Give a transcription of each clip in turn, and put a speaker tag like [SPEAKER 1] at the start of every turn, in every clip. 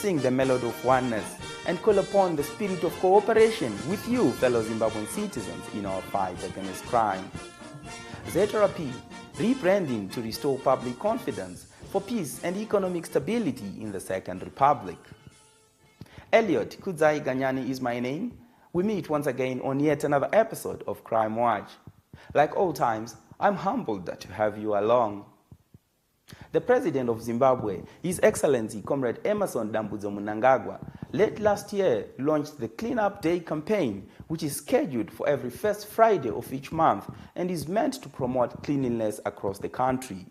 [SPEAKER 1] sing the melody of oneness and call upon the spirit of cooperation with you, fellow Zimbabwean citizens, in our fight against crime. S05E, rebranding to restore public confidence for peace and economic stability in the Second Republic. Elliot Kudzai Ganyani is my name. We meet once again on yet another episode of Crime Watch. Like all times, I'm humbled to have you along. The President of Zimbabwe, His Excellency Comrade Emmerson Dambudzo Mnangagwa, late last year launched the Clean Up Day campaign, which is scheduled for every first Friday of each month and is meant to promote cleanliness across the country.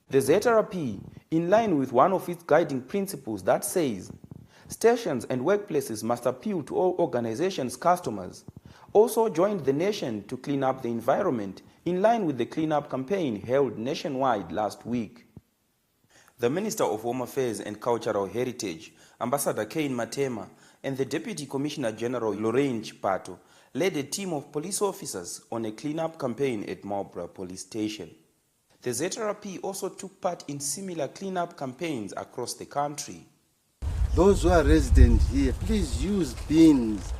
[SPEAKER 1] The S05E, in line with one of its guiding principles that says, stations and workplaces must appeal to all organizations' customers, also joined the nation to clean up the environment in line with the Clean Up campaign held nationwide last week. The Minister of Home Affairs and Cultural Heritage, Ambassador Cain Matema, and the Deputy Commissioner General Lorraine Chipato led a team of police officers on a clean-up campaign at Marlborough Police Station. The S05E also took part in similar clean-up campaigns across the country.
[SPEAKER 2] Those who are resident here, please use bins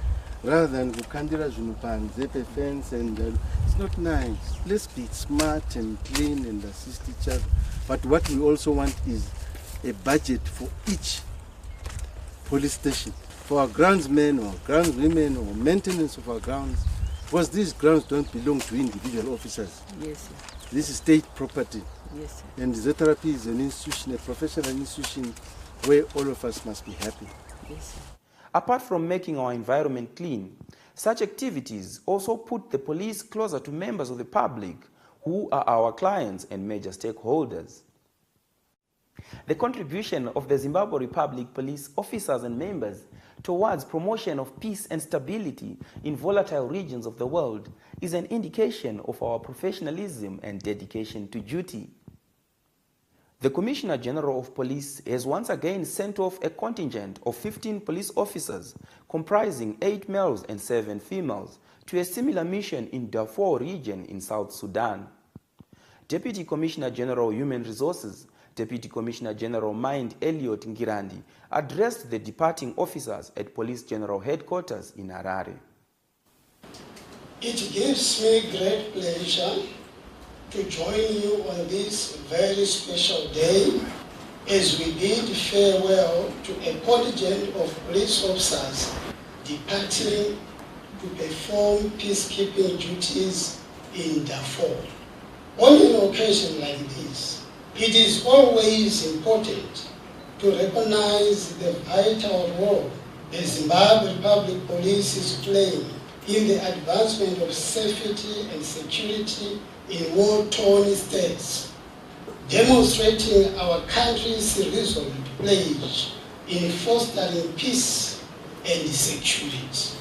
[SPEAKER 2] rather than kukandira zvinupanze fence, and it's not nice. Let's be smart and clean and assist each other. But what we also want is a budget for each police station, for our groundsmen or groundswomen or maintenance of our grounds, because these grounds don't belong to individual officers.
[SPEAKER 3] Yes, sir.
[SPEAKER 2] This is state property.
[SPEAKER 3] Yes, sir.
[SPEAKER 2] And the S05E is an institution, a professional institution, where all of us must be happy.
[SPEAKER 3] Yes, sir.
[SPEAKER 1] Apart from making our environment clean, such activities also put the police closer to members of the public who are our clients and major stakeholders. The contribution of the Zimbabwe Republic police officers and members towards promotion of peace and stability in volatile regions of the world is an indication of our professionalism and dedication to duty. The Commissioner General of Police has once again sent off a contingent of 15 police officers comprising 8 males and 7 females to a similar mission in Darfur region in South Sudan. Deputy Commissioner General Human Resources, Deputy Commissioner General Mind Elliot Ngirandi addressed the departing officers at Police General Headquarters in Harare.
[SPEAKER 4] It gives me great pleasure to join you on this very special day as we bid farewell to a contingent of police officers departing to perform peacekeeping duties in Darfur. On an occasion like this, it is always important to recognize the vital role the Zimbabwe Republic Police is playing in the advancement of safety and security in war-torn states, demonstrating our country's resolute pledge in fostering peace and security.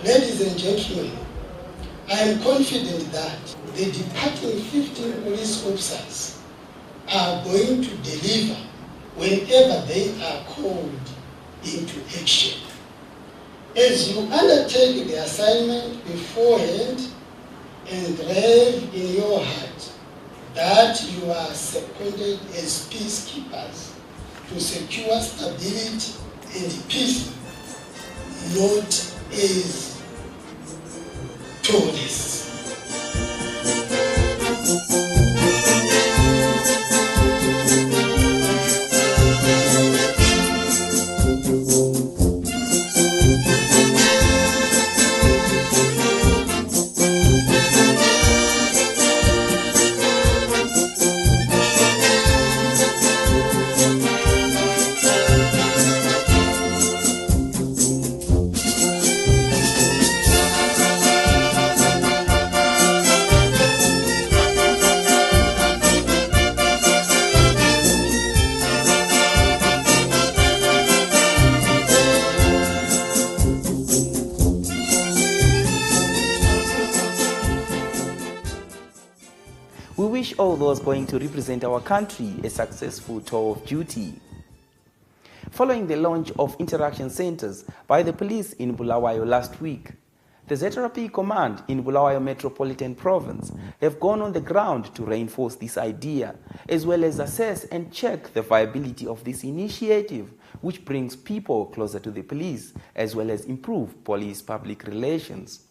[SPEAKER 4] Ladies and gentlemen, I am confident that the departing 15 police officers are going to deliver whenever they are called into action. As you undertake the assignment beforehand, and have in your heart that you are seconded as peacekeepers to secure stability and peace, not as tourists.
[SPEAKER 1] We wish all those going to represent our country a successful tour of duty. Following the launch of interaction centers by the police in Bulawayo last week, The ZRP Command in Bulawayo Metropolitan Province have gone on the ground to reinforce this idea, as well as assess and check the viability of this initiative, which brings people closer to the police, as well as improve police-public relations.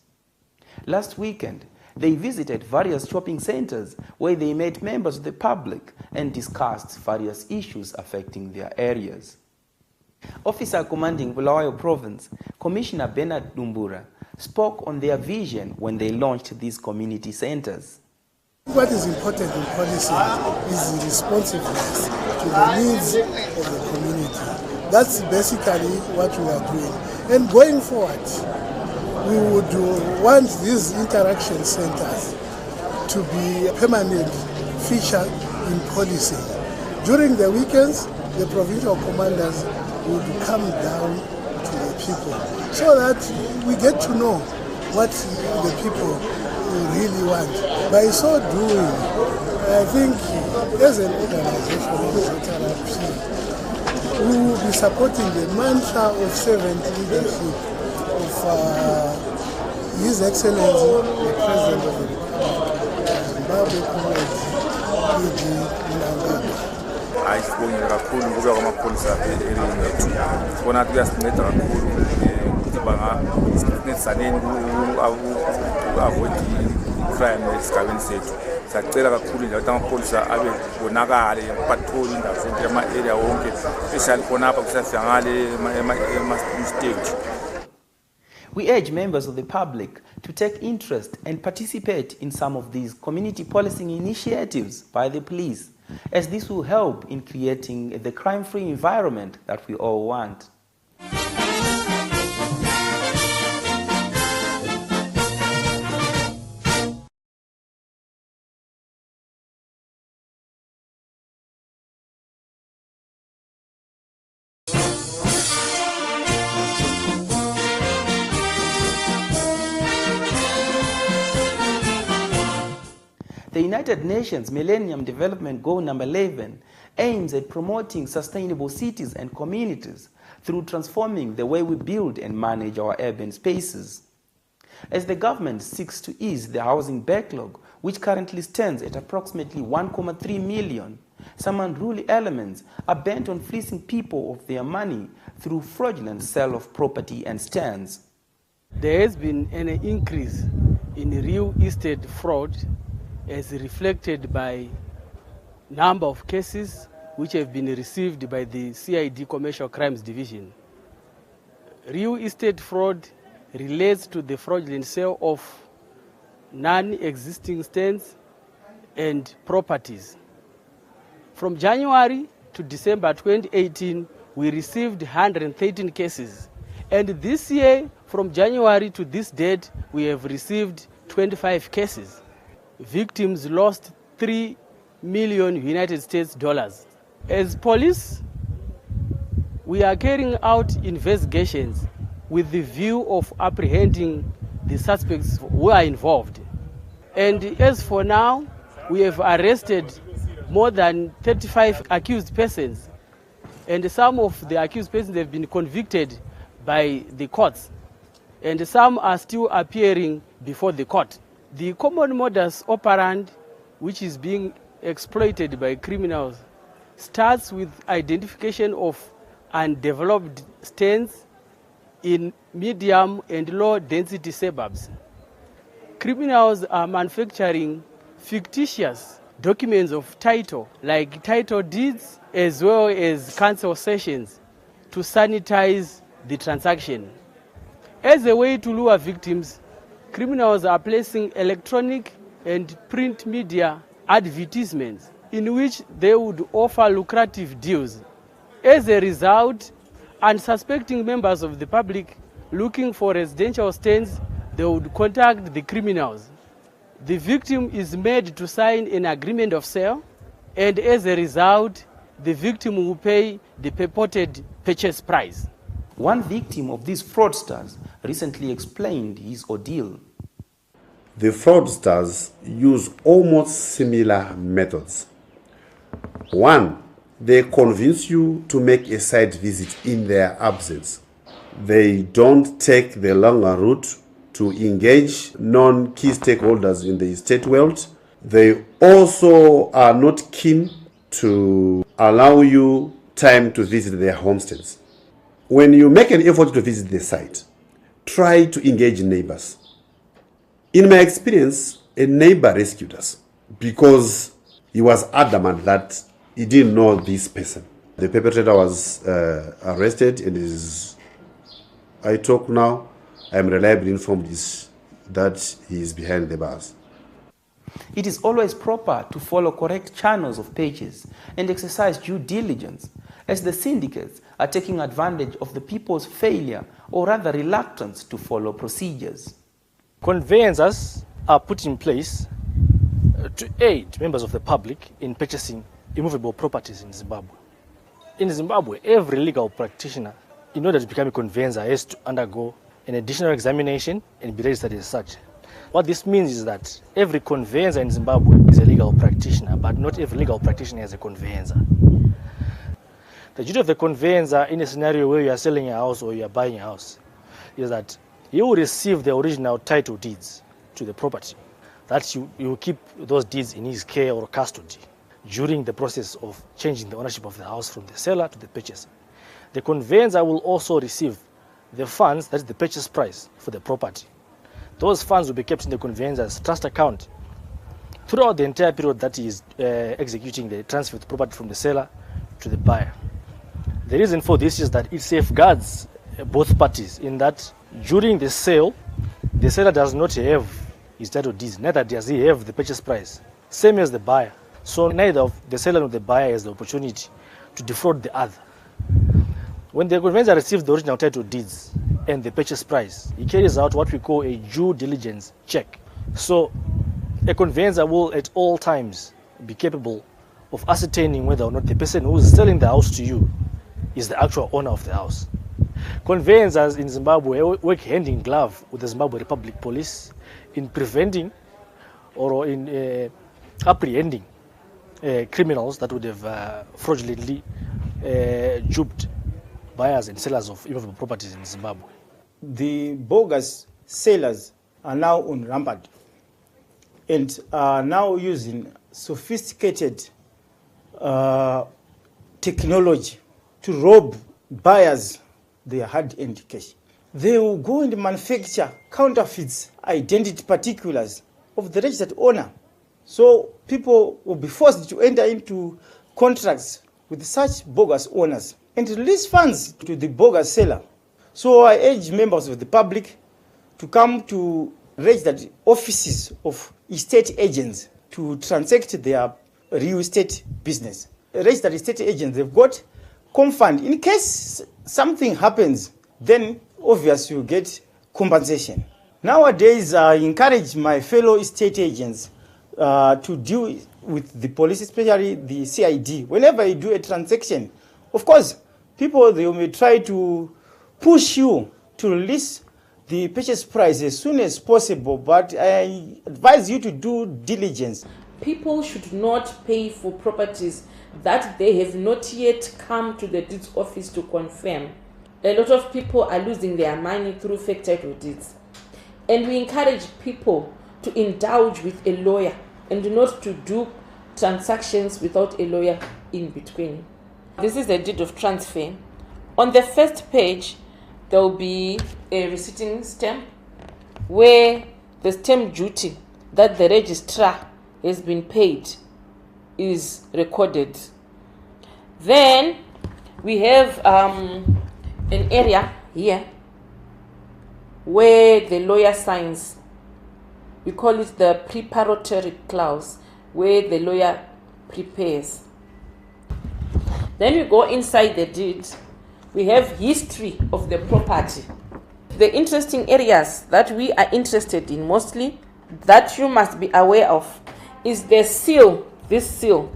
[SPEAKER 1] Last weekend, they visited various shopping centers where they met members of the public and discussed various issues affecting their areas. Officer commanding Bulawayo Province, Commissioner Bernard Dumbura, spoke on their vision when they launched these community centers.
[SPEAKER 3] What is important in policy is the responsiveness to the needs of the community. That's basically what we are doing. And going forward, we would want these interaction centers to be a permanent feature in policy. During the weekends, the provincial commanders would come down to the people so that we get to know what the people really want. By so doing, I think as an organization of ZRP, we will be supporting the mantra of servant leadership of His Excellency, the President of the Republic, Zimbabwe,
[SPEAKER 5] Sibongile kakhulu ukuba kwamapholisa elizweni lethu. Sibona ukuthi kuyasinceda kakhulu ukuthi bangasinethisaneni avoid crime esigabeni sethu. Siyacela kakhulu nje ukuthi amapholisa abe bonakale patrol indawo zonke ama-area wonke, especially khonapha kusafika ngale ema-stage.
[SPEAKER 1] We urge members of the public to take interest and participate in some of these community policing initiatives by the police, as this will help in creating the crime-free environment that we all want. The United Nations Millennium Development Goal number 11 aims at promoting sustainable cities and communities through transforming the way we build and manage our urban spaces. As the government seeks to ease the housing backlog, which currently stands at approximately 1.3 million, some unruly elements are bent on fleecing people of their money through fraudulent sale of property and stands.
[SPEAKER 6] There has been an increase in real estate fraud as reflected by number of cases which have been received by the CID Commercial Crimes Division. Real estate fraud relates to the fraudulent sale of non-existing stands and properties. From January to December 2018, we received 113 cases. And this year, from January to this date, we have received 25 cases. Victims lost $3 million United States dollars. As police, we are carrying out investigations with the view of apprehending the suspects who are involved. And as for now, we have arrested more than 35 accused persons, and some of the accused persons have been convicted by the courts, and some are still appearing before the court. The common modus operandi, which is being exploited by criminals, starts with identification of undeveloped stands in medium and low density suburbs. Criminals are manufacturing fictitious documents of title, like title deeds, as well as council sessions, to sanitize the transaction. As a way to lure victims, criminals are placing electronic and print media advertisements in which they would offer lucrative deals. As a result, unsuspecting members of the public looking for residential stands, they would contact the criminals. The victim is made to sign an agreement of sale, and as a result, the victim will pay the purported purchase price.
[SPEAKER 1] One victim of these fraudsters recently explained his ordeal.
[SPEAKER 7] The fraudsters use almost similar methods. One, they convince you to make a site visit in their absence. They don't take the longer route to engage non-key stakeholders in the estate world. They also are not keen to allow you time to visit their homesteads. When you make an effort to visit the site, try to engage neighbors. In my experience, a neighbor rescued us because he was adamant that he didn't know this person. The perpetrator was arrested and I talk now, I'm reliably informed that he is behind the bars.
[SPEAKER 1] It is always proper to follow correct channels of purchase and exercise due diligence, as the syndicates are taking advantage of the people's failure or rather reluctance to follow procedures.
[SPEAKER 8] Conveyancers are put in place to aid members of the public in purchasing immovable properties in Zimbabwe. In Zimbabwe, every legal practitioner, in order to become a conveyancer, has to undergo an additional examination and be registered as such. What this means is that every conveyancer in Zimbabwe is a legal practitioner, but not every legal practitioner is a conveyancer. The duty of the conveyancer in a scenario where you are selling a house or you are buying a house is that you will receive the original title deeds to the property, that you will keep those deeds in his care or custody during the process of changing the ownership of the house from the seller to the purchaser. The conveyancer will also receive the funds, that is the purchase price for the property. Those funds will be kept in the conveyancer's trust account throughout the entire period that he is executing the transfer of the property from the seller to the buyer. The reason for this is that it safeguards both parties in that during the sale, the seller does not have his title deeds, neither does he have the purchase price, same as the buyer. So neither of the seller nor the buyer has the opportunity to defraud the other. When the conveyancer receives the original title deeds and the purchase price, he carries out what we call a due diligence check. So a conveyancer will at all times be capable of ascertaining whether or not the person who is selling the house to you is the actual owner of the house. Conveyancers in Zimbabwe work hand in glove with the Zimbabwe Republic Police in preventing or in apprehending criminals that would have fraudulently duped buyers and sellers of immovable properties in Zimbabwe.
[SPEAKER 9] The bogus sellers are now on rampant and are now using sophisticated technology to rob buyers their hard-earned cash. They will go and manufacture counterfeits identity particulars of the registered owner. So people will be forced to enter into contracts with such bogus owners and release funds to the bogus seller. So I urge members of the public to come to registered offices of estate agents to transact their real estate business. Registered estate agents, they've got fund. In case something happens, then obviously you get compensation. Nowadays, I encourage my fellow estate agents to deal with the police, especially the CID. Whenever you do a transaction, of course, people, they may try to push you to release the purchase price as soon as possible, but I advise you to do diligence.
[SPEAKER 10] People should not pay for properties that they have not yet come to the deeds office to confirm. A lot of people are losing their money through fake title deeds. And we encourage people to indulge with a lawyer and not to do transactions without a lawyer in between. This is a deed of transfer. On the first page, there will be a receipting stamp where the stamp duty that the registrar has been paid is recorded. Then we have an area here where the lawyer signs. We call it the preparatory clause, where the lawyer prepares. Then we go inside the deed. We have history of the property. The interesting areas that we are interested in mostly, that you must be aware of, is the seal, this seal,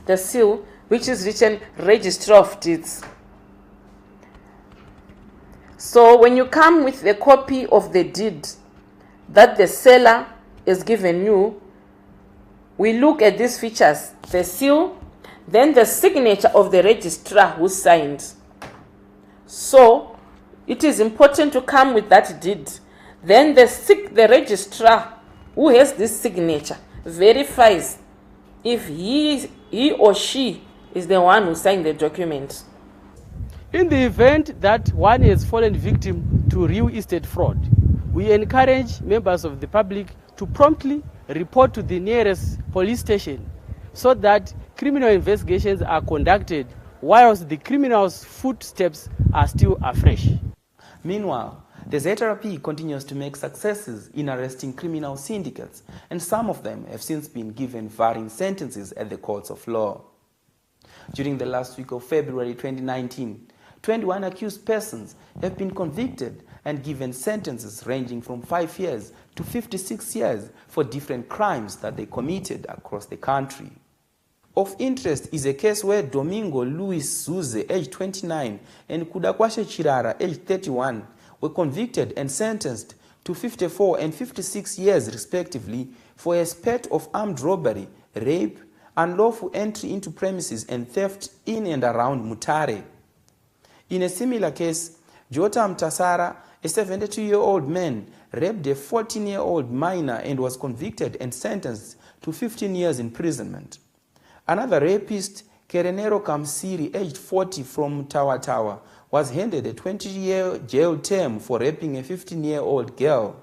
[SPEAKER 10] the seal which is written Registrar of Deeds. So when you come with a copy of the deed that the seller has given you, we look at these features, the seal, then the signature of the registrar who signed. So it is important to come with that deed Then the registrar who has this signature verifies if he or she is the one who signed the document.
[SPEAKER 6] In the event that one has fallen victim to real estate fraud, we encourage members of the public to promptly report to the nearest police station so that criminal investigations are conducted whilst the criminal's footsteps are still afresh.
[SPEAKER 1] Meanwhile, the ZRP continues to make successes in arresting criminal syndicates, and some of them have since been given varying sentences at the courts of law. During the last week of February 2019, 21 accused persons have been convicted and given sentences ranging from 5 years to 56 years for different crimes that they committed across the country. Of interest is a case where Domingo Luis Zuze, aged 29, and Kudakwashe Chirara, aged 31, were convicted and sentenced to 54 and 56 years respectively for a spate of armed robbery, rape, unlawful entry into premises and theft in and around Mutare. In a similar case, Jota Mtasara, a 72-year-old man, raped a 14-year-old minor and was convicted and sentenced to 15 years imprisonment. Another rapist, Kerenero Kamsiri, aged 40, from Tawa, was handed a 20-year jail term for raping a 15-year-old girl.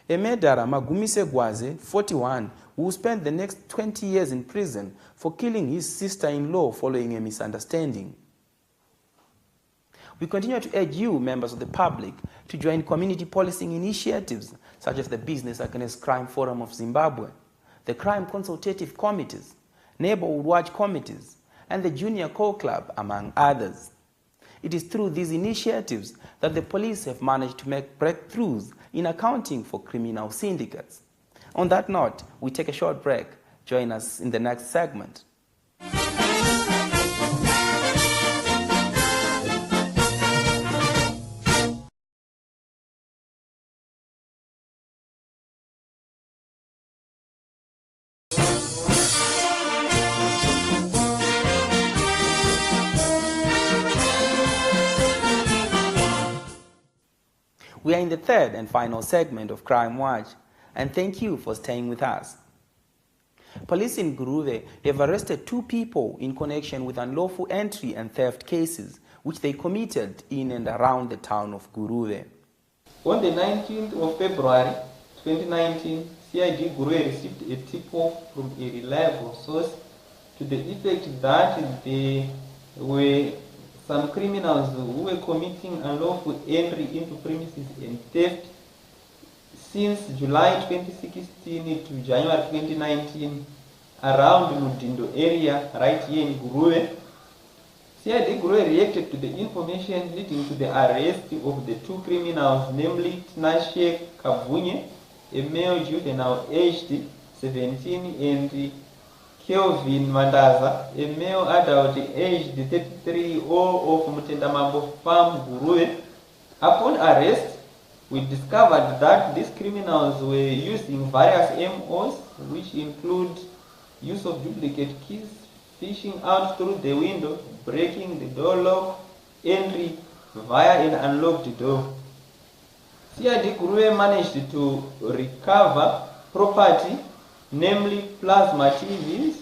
[SPEAKER 1] A murderer, Magumise Gwaze, 41, who spent the next 20 years in prison for killing his sister-in-law following a misunderstanding. We continue to urge you, members of the public, to join community policing initiatives such as the Business Against Crime Forum of Zimbabwe, the Crime Consultative Committees, Neighborhood Watch Committees, and the Junior Call Club, among others. It is through these initiatives that the police have managed to make breakthroughs in accounting for criminal syndicates. On that note, we take a short break. Join us in the next segment. We are in the third and final segment of Crime Watch, and thank you for staying with us. Police in Guruve have arrested 2 people in connection with unlawful entry and theft cases, which they committed in and around the town of Guruve.
[SPEAKER 11] On the 19th of February 2019, CID Guruve received a tip-off from a reliable source to the effect that there were some criminals who were committing unlawful entry into premises and theft since July 2016 to January 2019 around Mudindo area right here in Guruve. CID Guruve reacted to the information leading to the arrest of the 2 criminals, namely Tinashe Kavunye, a male juvenile aged 17, and Kelvin Mandaza, a male adult aged 33, all of Mutendamambo Farm, Guruve. Upon arrest, we discovered that these criminals were using various MOs, which include use of duplicate keys, fishing out through the window, breaking the door lock, entry via an unlocked door. CID Guruve managed to recover property, namely plasma TVs,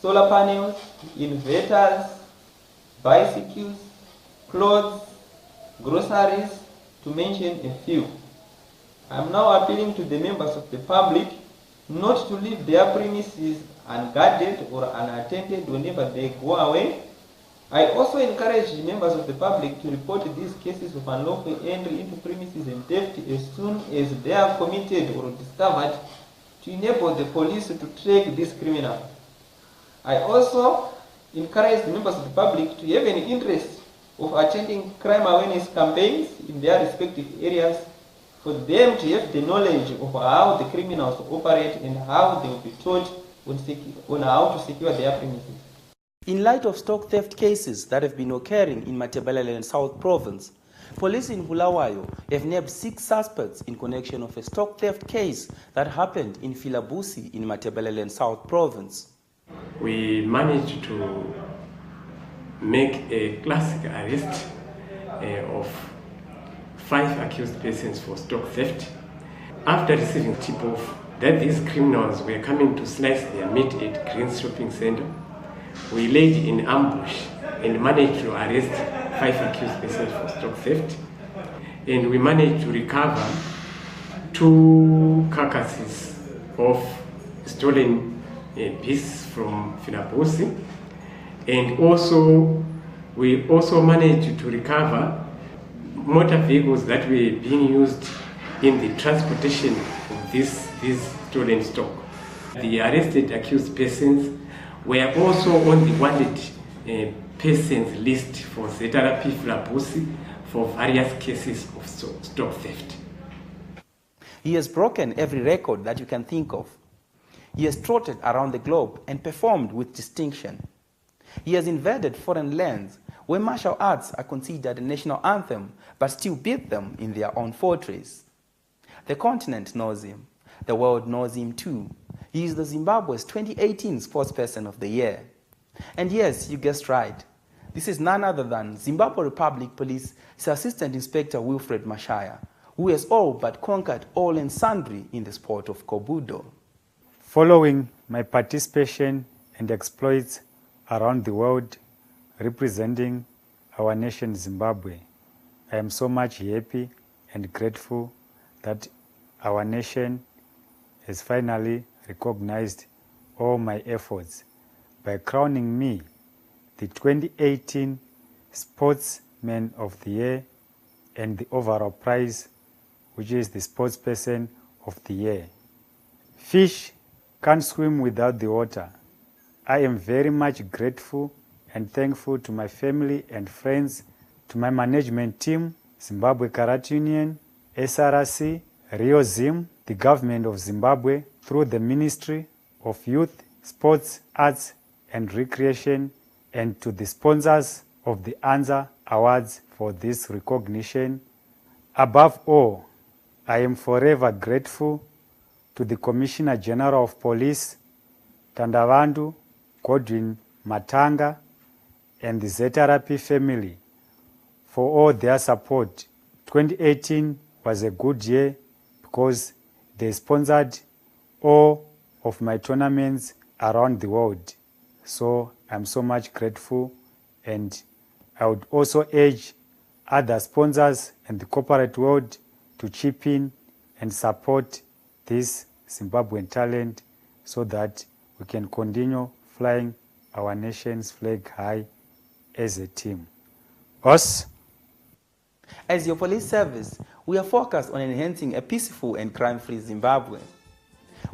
[SPEAKER 11] solar panels, inverters, bicycles, clothes, groceries, to mention a few. I am now appealing to the members of the public not to leave their premises unguarded or unattended whenever they go away. I also encourage members of the public to report these cases of unlawful entry into premises and theft as soon as they are committed or discovered, to enable the police to track these criminals. I also encourage the members of the public to have an interest of attending crime awareness campaigns in their respective areas, for them to have the knowledge of how the criminals operate and how they will be taught on how to secure their premises.
[SPEAKER 1] In light of stock theft cases that have been occurring in Matabeleland South Province, police in Bulawayo have nabbed 6 suspects in connection of a stock theft case that happened in Filabusi in Matabeleland South Province.
[SPEAKER 12] We managed to make a classic arrest of 5 accused persons for stock theft. After receiving tip-off that these criminals were coming to slice their meat at Green's Shopping Center, we laid in ambush and managed to arrest 5 accused persons for stock theft. And we managed to recover 2 carcasses of stolen beasts from Finabusi. And also, we also managed to recover motor vehicles that were being used in the transportation of this stolen stock. The arrested accused persons were also on the wanted persons list for ZRP Finabusi for various cases of stock theft.
[SPEAKER 1] He has broken every record that you can think of. He has trotted around the globe and performed with distinction. He has invaded foreign lands where martial arts are considered a national anthem, but still beat them in their own fortress. The continent knows him. The world knows him too. He is the Zimbabwe's 2018 Sportsperson of the Year. And yes, you guessed right. This is none other than Zimbabwe Republic Police Assistant Inspector Wilfred Mashaya, who has all but conquered all and sundry in the sport of Kobudo.
[SPEAKER 13] Following my participation and exploits around the world representing our nation Zimbabwe, I am so much happy and grateful that our nation has finally recognized all my efforts by crowning me the 2018 Sportsman of the Year and the overall prize, which is the Sportsperson of the Year. Fish can't swim without the water. I am very much grateful and thankful to my family and friends, to my management team, Zimbabwe Karate Union, SRC, Rio Zim, the government of Zimbabwe, through the Ministry of Youth, Sports, Arts and Recreation, and to the sponsors of the ANZA Awards for this recognition. Above all, I am forever grateful to the Commissioner General of Police, Tandavandu Godwin Matanga, and the ZRP family for all their support. 2018 was a good year because they sponsored all of my tournaments around the world. So I'm so much grateful, and I would also urge other sponsors and the corporate world to chip in and support this Zimbabwean talent so that we can continue flying our nation's flag high as a team. Us?
[SPEAKER 1] As your police service, we are focused on enhancing a peaceful and crime-free Zimbabwe.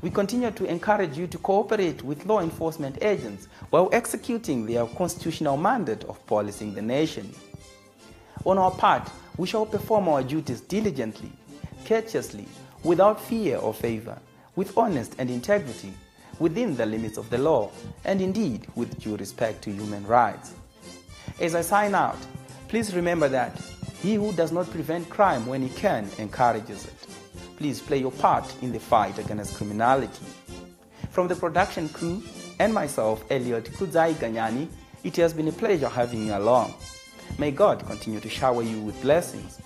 [SPEAKER 1] We continue to encourage you to cooperate with law enforcement agents while executing their constitutional mandate of policing the nation. On our part, we shall perform our duties diligently, courteously, without fear or favor, with honest and integrity, within the limits of the law, and indeed with due respect to human rights. As I sign out, please remember that he who does not prevent crime when he can encourages it. Please play your part in the fight against criminality. From the production crew and myself, Elliot Kudzai Ganyani, it has been a pleasure having you along. May God continue to shower you with blessings.